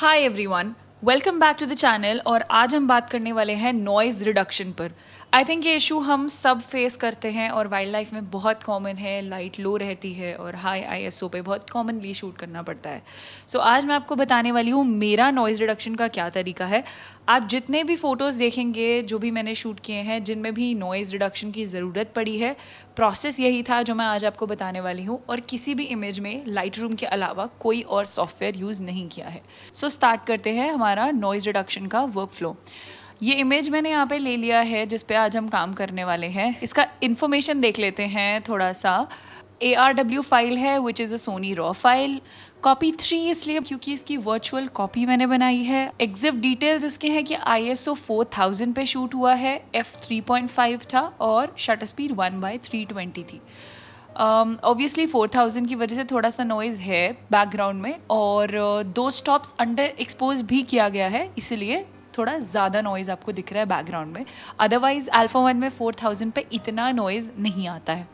Hi everyone, welcome back to the channel. और आज हम बात करने वाले हैं नॉइज़ रिडक्शन पर। आई थिंक ये इशू हम सब फेस करते हैं और वाइल्ड लाइफ में बहुत कॉमन है। लाइट लो रहती है और हाई आईएसओ पे बहुत कॉमनली शूट करना पड़ता है। सो आज मैं आपको बताने वाली हूँ मेरा नॉइज़ रिडक्शन का क्या तरीका है। आप जितने भी फ़ोटोज़ देखेंगे जो भी मैंने शूट किए हैं जिनमें भी नॉइज़ रिडक्शन की ज़रूरत पड़ी है, प्रोसेस यही था जो मैं आज आपको बताने वाली हूँ। और किसी भी इमेज में लाइटरूम के अलावा कोई और सॉफ्टवेयर यूज़ नहीं किया है। सो स्टार्ट करते हैं हमारा नॉइज़ रिडक्शन का वर्क फ्लो। ये इमेज मैंने यहाँ पे ले लिया है जिस पे आज हम काम करने वाले हैं। इसका इन्फॉर्मेशन देख लेते हैं थोड़ा सा। ARW फाइल है which is a Sony raw file. Copy 3 इसलिए क्योंकि इसकी वर्चुअल कॉपी मैंने बनाई है। एग्जिफ डिटेल्स इसके हैं कि ISO 4000 पे शूट हुआ है, f3.5 था और शटर स्पीड 1/320 थी। ऑब्वियसली 4000 की वजह से थोड़ा सा नॉइज़ है बैकग्राउंड में और दो स्टॉप्स अंडर एक्सपोज भी किया गया है, इसीलिए थोड़ा ज़्यादा नॉइज़ आपको दिख रहा है बैकग्राउंड में। अदरवाइज़ अल्फा 1 में 4000 पे इतना नॉइज़ नहीं आता है।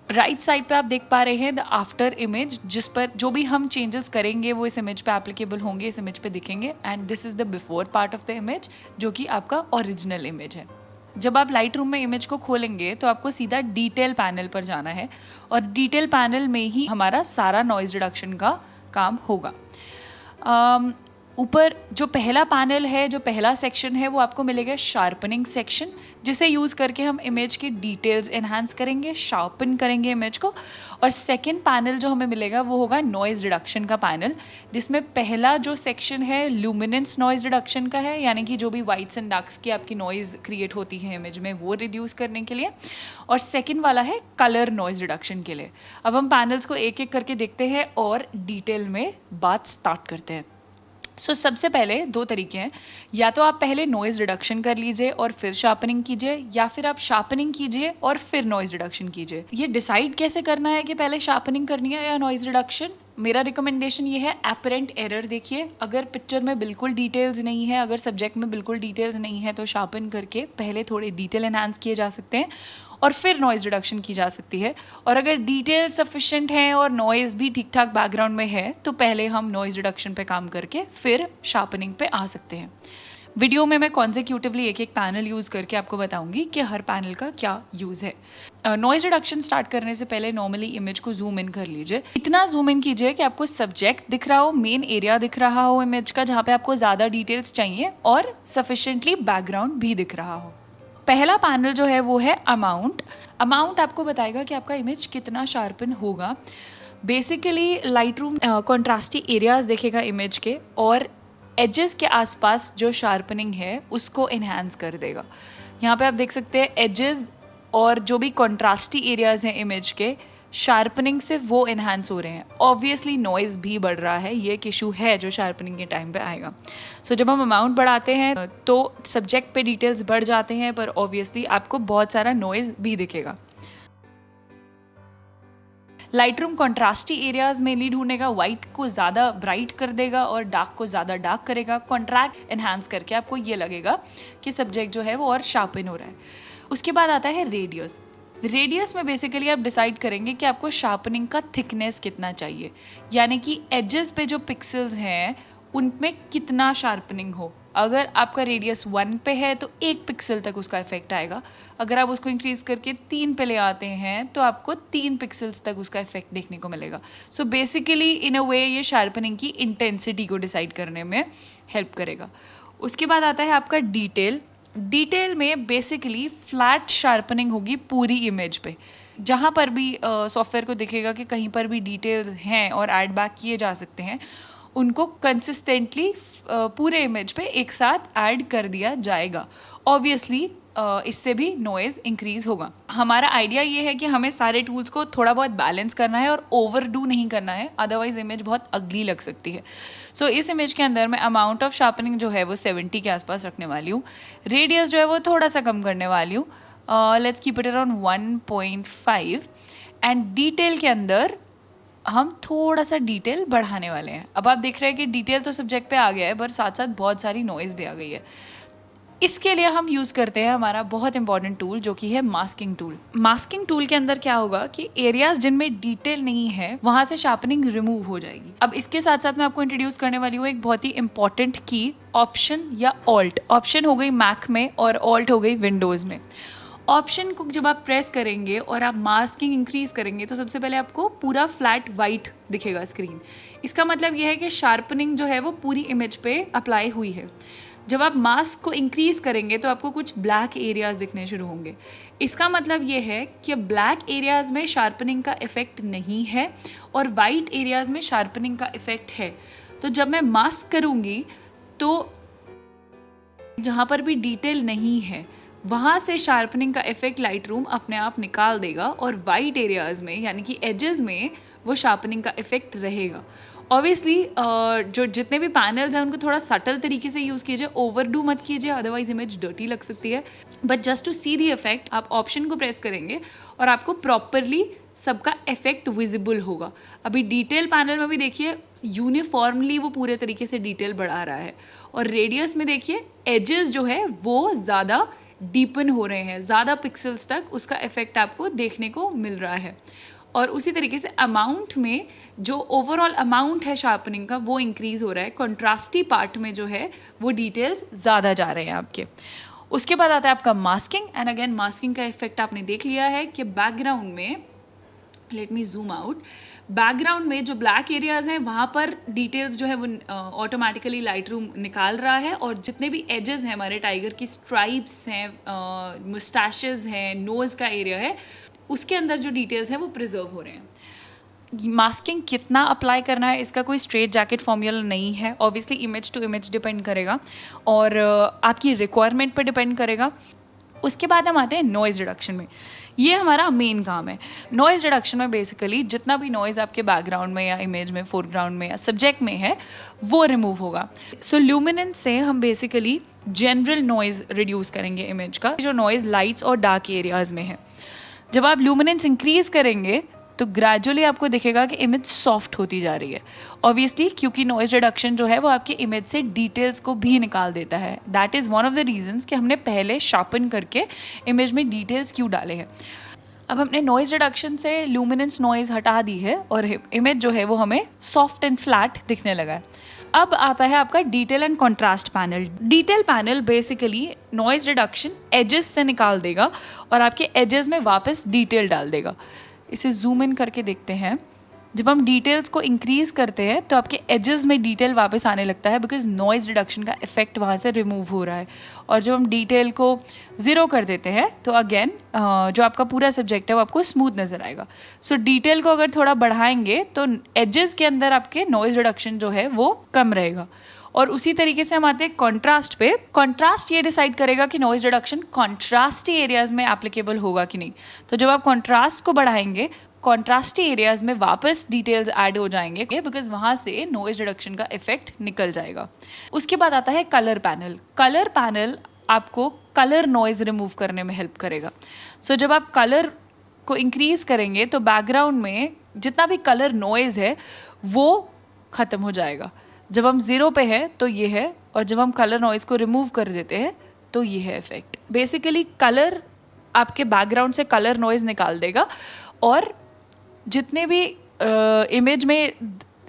राइट साइड पे आप देख पा रहे हैं द आफ्टर इमेज, जिस पर जो भी हम चेंजेस करेंगे वो इस इमेज पे एप्लीकेबल होंगे, इस इमेज पे दिखेंगे। And this is the before part of the image जो कि आपका ओरिजिनल इमेज है। जब आप लाइट रूम में इमेज को खोलेंगे तो आपको सीधा डिटेल पैनल पर जाना है और डिटेल पैनल में ही हमारा सारा नॉइज़ रिडक्शन का काम होगा। ऊपर जो पहला पैनल है, जो पहला सेक्शन है, वो आपको मिलेगा शार्पनिंग सेक्शन, जिसे यूज़ करके हम इमेज की डिटेल्स एनहांस करेंगे, शार्पन करेंगे इमेज को। और सेकंड पैनल जो हमें मिलेगा वो होगा नॉइज़ रिडक्शन का पैनल, जिसमें पहला जो सेक्शन है लुमिनेंस नॉइज़ रिडक्शन का है, यानी कि जो भी वाइट्स एंड डार्क्स की आपकी नॉइज़ क्रिएट होती है इमेज में वो रिड्यूस करने के लिए। और सेकेंड वाला है कलर नॉइज़ रिडक्शन के लिए। अब हम पैनल्स को एक एक करके देखते हैं और डिटेल में बात स्टार्ट करते हैं। सबसे पहले दो तरीके हैं, या तो आप पहले नॉइज़ रिडक्शन कर लीजिए और फिर शार्पनिंग कीजिए, या फिर आप शार्पनिंग कीजिए और फिर नॉइज़ रिडक्शन कीजिए। ये डिसाइड कैसे करना है कि पहले शार्पनिंग करनी है या नॉइज़ रिडक्शन? मेरा रिकमेंडेशन ये है, एपरेंट एरर देखिए। अगर पिक्चर में बिल्कुल डिटेल्स नहीं है, अगर सब्जेक्ट में बिल्कुल डिटेल्स नहीं है, तो शार्पन करके पहले थोड़े डिटेल एनहांस किए जा सकते हैं और फिर नॉइज़ रिडक्शन की जा सकती है। और अगर डिटेल सफिशेंट हैं और नॉइज़ भी ठीक ठाक बैकग्राउंड में है तो पहले हम नॉइज़ रिडक्शन पे काम करके फिर शार्पनिंग पे आ सकते हैं। वीडियो में मैं कॉन्जिक्यूटिवली एक एक पैनल यूज़ करके आपको बताऊंगी कि हर पैनल का क्या यूज़ है। नॉइज़ रिडक्शन स्टार्ट करने से पहले नॉर्मली इमेज को जूम इन कर लीजिए। इतना जूम इन कीजिए कि आपको सब्जेक्ट दिख रहा हो, मेन एरिया दिख रहा हो इमेज का जहाँ पे आपको ज़्यादा डिटेल्स चाहिए, और सफिशेंटली बैकग्राउंड भी दिख रहा हो। पहला पैनल जो है वो है अमाउंट। अमाउंट आपको बताएगा कि आपका इमेज कितना शार्पन होगा। बेसिकली लाइटरूम कॉन्ट्रास्टी एरियाज देखेगा इमेज के और एजेस के आसपास जो शार्पनिंग है उसको इन्हांस कर देगा। यहाँ पे आप देख सकते हैं एजेस और जो भी कॉन्ट्रास्टी एरियाज हैं इमेज के, शार्पनिंग से वो इन्हांस हो रहे हैं। ऑब्वियसली नॉइज़ भी बढ़ रहा है, ये एक इशू है जो शार्पनिंग के टाइम पे आएगा। जब हम अमाउंट बढ़ाते हैं तो सब्जेक्ट पे डिटेल्स बढ़ जाते हैं, पर ऑब्वियसली आपको बहुत सारा नॉइज़ भी दिखेगा। लाइटरूम कॉन्ट्रास्टी एरियाज मेनली ढूंढेगा, वाइट को ज़्यादा ब्राइट कर देगा और डार्क को ज़्यादा डार्क करेगा। कॉन्ट्रास्ट एनहांस करके आपको ये लगेगा कि सब्जेक्ट जो है वो और शार्पन हो रहा है। उसके बाद आता है रेडियस। रेडियस में बेसिकली आप डिसाइड करेंगे कि आपको शार्पनिंग का थिकनेस कितना चाहिए, यानी कि एजेस पे जो पिक्सेल्स हैं उनमें कितना शार्पनिंग हो। अगर आपका रेडियस 1 पे है तो 1 पिक्सल तक उसका इफेक्ट आएगा। अगर आप उसको इंक्रीज करके 3 पे ले आते हैं तो आपको 3 पिक्सल्स तक उसका इफेक्ट देखने को मिलेगा। बेसिकली इन अ वे ये शार्पनिंग की इंटेंसिटी को डिसाइड करने में हेल्प करेगा। उसके बाद आता है आपका डिटेल। डिटेल में बेसिकली फ्लैट शार्पनिंग होगी पूरी इमेज पे। जहाँ पर भी सॉफ्टवेयर को दिखेगा कि कहीं पर भी डिटेल्स हैं और ऐड बैक किए जा सकते हैं, उनको कंसिस्टेंटली पूरे इमेज पे एक साथ ऐड कर दिया जाएगा। ऑब्वियसली इससे भी नॉइज़ इंक्रीज होगा। हमारा आइडिया ये है कि हमें सारे टूल्स को थोड़ा बहुत बैलेंस करना है और ओवरडू नहीं करना है, अदरवाइज इमेज बहुत अगली लग सकती है। इस इमेज के अंदर मैं अमाउंट ऑफ शार्पनिंग जो है वो 70 के आसपास रखने वाली हूँ। रेडियस जो है वो थोड़ा सा कम करने वाली हूँ, let's keep it around 1.5। And detail के अंदर हम थोड़ा सा डिटेल बढ़ाने वाले हैं। अब आप देख रहे हैं कि डिटेल तो सब्जेक्ट पे आ गया है, पर साथ साथ बहुत सारी नॉइज़ भी आ गई है। इसके लिए हम यूज़ करते हैं हमारा बहुत इंपॉर्टेंट टूल जो कि है मास्किंग टूल। मास्किंग टूल के अंदर क्या होगा कि एरियाज जिनमें डिटेल नहीं है वहाँ से शार्पनिंग रिमूव हो जाएगी। अब इसके साथ साथ मैं आपको इंट्रोड्यूस करने वाली हूँ एक बहुत ही इंपॉर्टेंट की, ऑप्शन या ऑल्ट। ऑप्शन हो गई मैक में और ऑल्ट हो गई विंडोज़ में। ऑप्शन को जब आप प्रेस करेंगे और आप मास्किंग इंक्रीज करेंगे तो सबसे पहले आपको पूरा फ्लैट वाइट दिखेगा स्क्रीन। इसका मतलब यह है कि शार्पनिंग जो है वो पूरी इमेज पे अप्लाई हुई है। जब आप मास्क को इंक्रीज करेंगे तो आपको कुछ ब्लैक एरियाज दिखने शुरू होंगे। इसका मतलब ये है कि ब्लैक एरियाज में शार्पनिंग का इफेक्ट नहीं है और वाइट एरियाज में शार्पनिंग का इफेक्ट है। तो जब मैं मास्क करूँगी तो जहाँ पर भी डिटेल नहीं है वहाँ से शार्पनिंग का इफेक्ट लाइट रूम अपने आप निकाल देगा और वाइट एरियाज़ में यानी कि एजेस में वो शार्पनिंग का इफेक्ट रहेगा। ऑब्वियसली जो जितने भी पैनल्स हैं उनको थोड़ा सटल तरीके से यूज़ कीजिए, ओवरडू मत कीजिए, अदरवाइज इमेज डर्टी लग सकती है। But just to see the effect आप ऑप्शन को प्रेस करेंगे और आपको प्रॉपरली सबका इफेक्ट विजिबल होगा। अभी डिटेल पैनल में भी देखिए यूनिफॉर्मली वो पूरे तरीके से डिटेल बढ़ा रहा है और रेडियस में देखिए एजेस जो है वो ज़्यादा डीपन हो रहे हैं, ज़्यादा पिक्सल्स तक उसका इफेक्ट आपको देखने को मिल रहा है। और उसी तरीके से अमाउंट में जो ओवरऑल अमाउंट है शार्पनिंग का वो इंक्रीज़ हो रहा है। कंट्रास्टी पार्ट में जो है वो डिटेल्स ज़्यादा जा रहे हैं आपके। उसके बाद आता है आपका मास्किंग। एंड अगेन मास्किंग का इफेक्ट आपने देख लिया है कि बैकग्राउंड में, let me zoom out, background में जो ब्लैक एरियाज हैं वहाँ पर डिटेल्स जो है वो ऑटोमेटिकली लाइट रूम निकाल रहा है और जितने भी एजेस हैं हमारे टाइगर की स्ट्राइप्स हैं, मुस्टैशेस हैं, नोज़ का एरिया है, उसके अंदर जो डिटेल्स हैं वो प्रिजर्व हो रहे हैं। मास्किंग कितना अप्लाई करना है इसका कोई स्ट्रेट जैकेट फॉर्मूला नहीं है। Obviously image to image depend करेगा और आपकी रिक्वायरमेंट पर डिपेंड करेगा। उसके बाद हम आते हैं नॉइज़ रिडक्शन में। ये हमारा मेन काम है। नॉइज़ रिडक्शन में बेसिकली जितना भी नॉइज़ आपके बैकग्राउंड में या इमेज में, फोरग्राउंड में या सब्जेक्ट में है वो रिमूव होगा। सो ल्यूमिनेंस से हम बेसिकली जनरल नॉइज़ रिड्यूस करेंगे इमेज का, जो नॉइज़ लाइट्स और डार्क एरियाज़ में है। जब आप ल्यूमिनेंस इंक्रीज करेंगे तो ग्रेजुअली आपको दिखेगा कि इमेज सॉफ्ट होती जा रही है। ऑब्वियसली क्योंकि नॉइज़ रिडक्शन जो है वो आपकी इमेज से डिटेल्स को भी निकाल देता है। That is one of the reasons कि हमने पहले शार्पन करके इमेज में डिटेल्स क्यों डाले हैं। अब हमने नॉइज़ रिडक्शन से ल्यूमिनेंस नॉइज़ हटा दी है और इमेज जो है वो हमें सॉफ्ट एंड फ्लैट दिखने लगा है। अब आता है आपका detail and contrast panel. Detail panel basically noise reduction edges से निकाल देगा और आपके एजेस में वापस डिटेल डाल देगा। इसे जूम इन करके देखते हैं। जब हम डिटेल्स को इंक्रीज़ करते हैं तो आपके एजेस में डिटेल वापस आने लगता है बिकॉज नॉइज़ रिडक्शन का इफेक्ट वहाँ से रिमूव हो रहा है। और जब हम डिटेल को ज़ीरो कर देते हैं तो अगेन जो आपका पूरा सब्जेक्ट है वो आपको स्मूथ नज़र आएगा। सो डिटेल को अगर थोड़ा बढ़ाएंगे तो एजेस के अंदर आपके नॉइज़ रिडक्शन जो है वो कम रहेगा। और उसी तरीके से हम आते हैं कॉन्ट्रास्ट पे। कॉन्ट्रास्ट ये डिसाइड करेगा कि नॉइज़ रिडक्शन कॉन्ट्रास्टी एरियाज़ में एप्लीकेबल होगा कि नहीं। तो जब आप कॉन्ट्रास्ट को बढ़ाएंगे कॉन्ट्रास्टी एरियाज़ में वापस डिटेल्स ऐड हो जाएंगे बिकॉज वहाँ से नॉइज़ रिडक्शन का इफेक्ट निकल जाएगा। उसके बाद आता है कलर पैनल। कलर पैनल आपको कलर नॉइज़ रिमूव करने में हेल्प करेगा। सो जब आप कलर को इंक्रीज़ करेंगे तो बैकग्राउंड में जितना भी कलर नॉइज़ है वो ख़त्म हो जाएगा। जब हम ज़ीरो पे है तो ये है और जब हम कलर नॉइज़ को रिमूव कर देते हैं तो ये है इफेक्ट। बेसिकली कलर आपके बैकग्राउंड से कलर नॉइज़ निकाल देगा और जितने भी इमेज में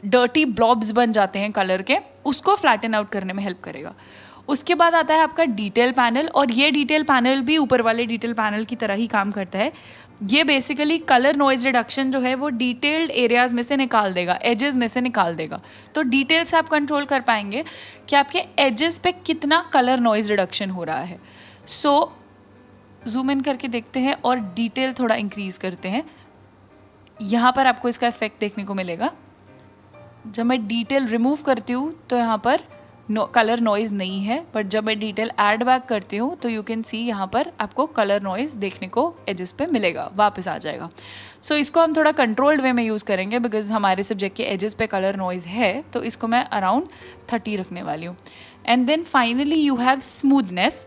डर्टी ब्लॉब्स बन जाते हैं कलर के उसको फ्लैटन आउट करने में हेल्प करेगा। उसके बाद आता है आपका डिटेल पैनल और ये डिटेल पैनल भी ऊपर वाले डिटेल पैनल की तरह ही काम करता है। ये बेसिकली कलर नॉइज़ रिडक्शन जो है वो डिटेल्ड एरियाज़ में से निकाल देगा, एजेस में से निकाल देगा। तो डिटेल से आप कंट्रोल कर पाएंगे कि आपके एजेस पे कितना कलर नॉइज़ रिडक्शन हो रहा है। सो जूम इन करके देखते हैं और डिटेल थोड़ा इंक्रीज़ करते हैं। यहाँ पर आपको इसका इफेक्ट देखने को मिलेगा। जब मैं डिटेल रिमूव करती हूँ तो यहाँ पर कलर नॉइज़ नहीं है, बट जब मैं डिटेल ऐड बैक करती हूँ तो यू कैन सी यहाँ पर आपको कलर नॉइज़ देखने को एजेस पे मिलेगा, वापस आ जाएगा। सो इसको हम थोड़ा कंट्रोल्ड वे में यूज़ करेंगे बिकॉज हमारे सब्जेक्ट के एजेस पे कलर नॉइज़ है, तो इसको मैं अराउंड 30 रखने वाली हूँ। And then finally you have smoothness.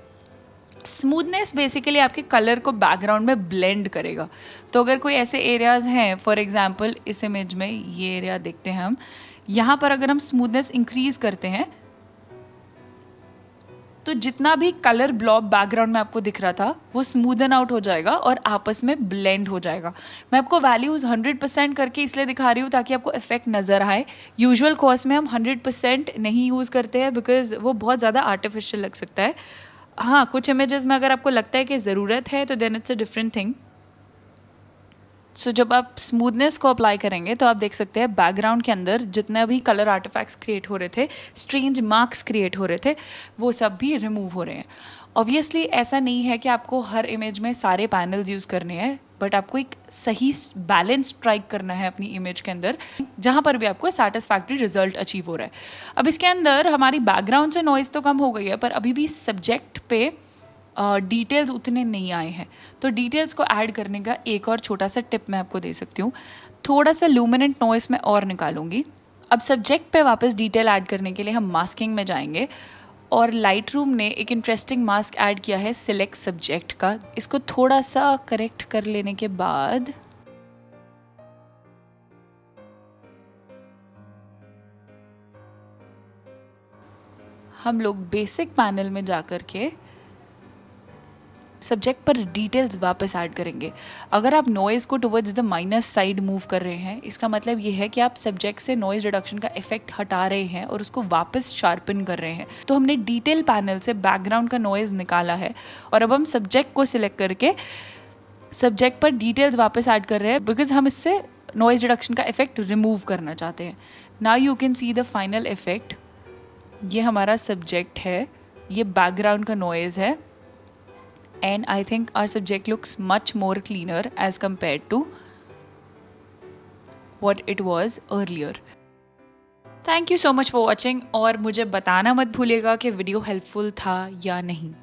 Smoothness basically आपके कलर को बैकग्राउंड में ब्लेंड करेगा। तो अगर कोई ऐसे एरियाज़ हैं, फॉर एग्जांपल इस इमेज में ये एरिया देखते हैं हम, यहाँ पर अगर हम स्मूथनेस इंक्रीज़ करते हैं तो जितना भी कलर ब्लॉब बैकग्राउंड में आपको दिख रहा था वो स्मूदन आउट हो जाएगा और आपस में ब्लेंड हो जाएगा। मैं आपको वैल्यूज़ 100% करके इसलिए दिखा रही हूँ ताकि आपको इफेक्ट नज़र आए। यूजुअल कॉर्स में हम 100% नहीं यूज़ करते हैं बिकॉज वो बहुत ज़्यादा आर्टिफिशियल लग सकता है। हाँ, कुछ इमेजेस में अगर आपको लगता है कि ज़रूरत है तो then it's a different thing. So जब आप स्मूथनेस को अप्लाई करेंगे तो आप देख सकते हैं बैकग्राउंड के अंदर जितने भी कलर आर्टिफैक्ट्स क्रिएट हो रहे थे, स्ट्रेंज मार्क्स क्रिएट हो रहे थे, वो सब भी रिमूव हो रहे हैं। ऑब्वियसली ऐसा नहीं है कि आपको हर इमेज में सारे पैनल्स यूज़ करने हैं, बट आपको एक सही बैलेंस स्ट्राइक करना है अपनी इमेज के अंदर जहाँ पर भी आपको सेटिस्फैक्ट्री रिजल्ट अचीव हो रहा है। अब इसके अंदर हमारी बैकग्राउंड से नॉइज़ तो कम हो गई है, पर अभी भी सब्जेक्ट पे डिटेल्स उतने नहीं आए हैं। तो डिटेल्स को ऐड करने का एक और छोटा सा टिप मैं आपको दे सकती हूँ। थोड़ा सा लूमिनेंट नॉइस में और निकालूंगी। अब सब्जेक्ट पे वापस डिटेल ऐड करने के लिए हम मास्किंग में जाएंगे और लाइटरूम ने एक इंटरेस्टिंग मास्क ऐड किया है सिलेक्ट सब्जेक्ट का। इसको थोड़ा सा करेक्ट कर लेने के बाद हम लोग बेसिक पैनल में जा कर के सब्जेक्ट पर डिटेल्स वापस ऐड करेंगे। अगर आप नॉइज़ को towards the minus side move कर रहे हैं, इसका मतलब ये है कि आप सब्जेक्ट से नॉइज़ रिडक्शन का इफेक्ट हटा रहे हैं और उसको वापस शार्पन कर रहे हैं। तो हमने डिटेल पैनल से बैकग्राउंड का नॉइज़ निकाला है और अब हम सब्जेक्ट को सिलेक्ट करके सब्जेक्ट पर डिटेल्स वापस ऐड कर रहे हैं बिकॉज हम इससे नॉइज़ रिडक्शन का इफेक्ट रिमूव करना चाहते हैं। Now you can see the final effect. ये हमारा सब्जेक्ट है, ये बैकग्राउंड का नॉइज़ है, and I think our subject looks much more cleaner as compared to what it was earlier. Thank you so much for watching और मुझे बताना मत भूलिएगा कि वीडियो हेल्पफुल था या नहीं।